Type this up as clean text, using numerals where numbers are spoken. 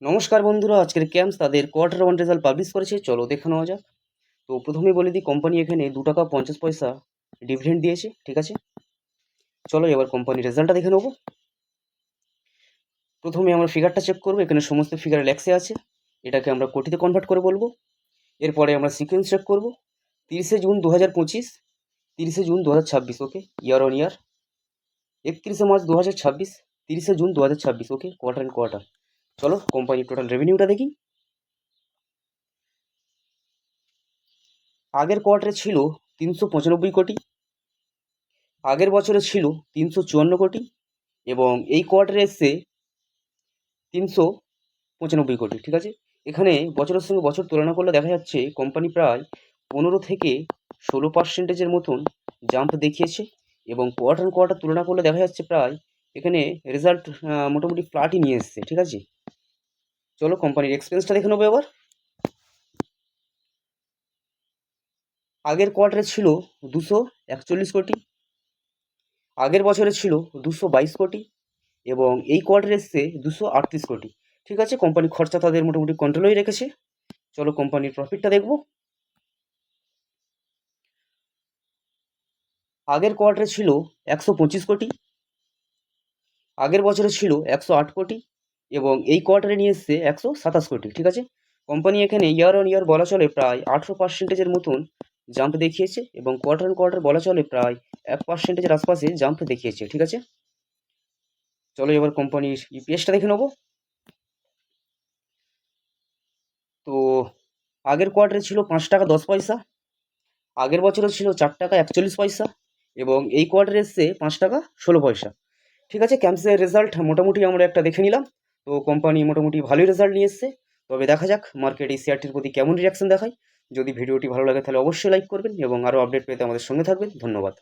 নমস্কার বন্ধুরা, আজকের ক্যাম্পস তাদের কোয়ার্টার ওয়ান রেজাল্ট পাবলিশ করেছে। চলো দেখে নেওয়া যাক। তো প্রথমেই বলে দিই, কোম্পানি এখানে 2 টাকা 50 পয়সা ডিভিডেন্ড দিয়েছে। ঠিক আছে, চলো এবার কোম্পানির রেজাল্টটা দেখে নেবো। প্রথমে আমরা ফিগারটা চেক করবো। এখানে সমস্ত ফিগার ল্যাক্সে আছে, এটাকে আমরা কোটিতে কনভার্ট করে বলবো। এরপরে আমরা সিকোয়েন্স চেক করবো। 30শে জুন 2025, 30শে June 2026, okay, year on year. 31শে মার্চ 2026, 30শে June 2026, okay, quarter and quarter. চলো কোম্পানির টোটাল রেভিনিউটা দেখি। আগের কোয়ার্টারে ছিল 395 কোটি, আগের বছরে ছিল 354 কোটি, এবং এই কোয়ার্টারে এসছে 395 কোটি। ঠিক আছে, এখানে বছরের সঙ্গে বছর তুলনা করলে দেখা যাচ্ছে কোম্পানি প্রায় 15 থেকে 16% মতন জাম্প দেখিয়েছে, এবং কোয়ার্টার কোয়ার্টার তুলনা করলে দেখা যাচ্ছে প্রায় এখানে রেজাল্ট মোটামুটি ফ্ল্যাটই নিয়ে এসছে। ঠিক আছে, চলো কোম্পানির এক্সপেন্সটা দেখে নেবো এবার। আগের কোয়ার্টারে ছিল 241 কোটি, আগের বছরে ছিল 222 কোটি, এবং এই কোয়ার্টারে এসছে 238 কোটি। ঠিক আছে, কোম্পানি খরচা তাদের মোটামুটি কন্ট্রোলেই রেখেছে। চলো কোম্পানির প্রফিটটা দেখব। আগের কোয়ার্টারে ছিল 125 কোটি, আগের বছরে ছিল 108 কোটি, এবং এই কোয়ার্টারে নিয়ে এসছে 127 কোটি। ঠিক আছে, কোম্পানি এখানে ইয়ার অন ইয়ার বলা চলে প্রায় 18%-এর মতন জাম্প দেখিয়েছে, এবং কোয়ার্টার অন কোয়ার্টার বলা চলে প্রায় 1%-এর আশপাশে জাম্প দেখিয়েছে। ঠিক আছে, চলো এবার কোম্পানির ইপিএসটা দেখে নেবো। তো আগের কোয়ার্টারে ছিল 5 টাকা 10 পয়সা, আগের বছরে ছিল 4 টাকা 41 পয়সা, এবং এই কোয়ার্টারে এসছে 5 টাকা 16 পয়সা। ঠিক আছে, ক্যাম্পসের রেজাল্ট মোটামুটি আমরা একটা দেখে নিলাম। তো কোম্পানি মোটামুটি ভালোই রেজাল্ট নিয়ে এসছে। তবে দেখা যাক মার্কেট এই শেয়ারটির প্রতি কেমন রিয়াকশন দেখায়। যদি ভিডিওটি ভালো লাগে তাহলে অবশ্যই লাইক করবেন, এবং আরও আপডেট পেতে আমাদের সঙ্গে থাকবেন। ধন্যবাদ।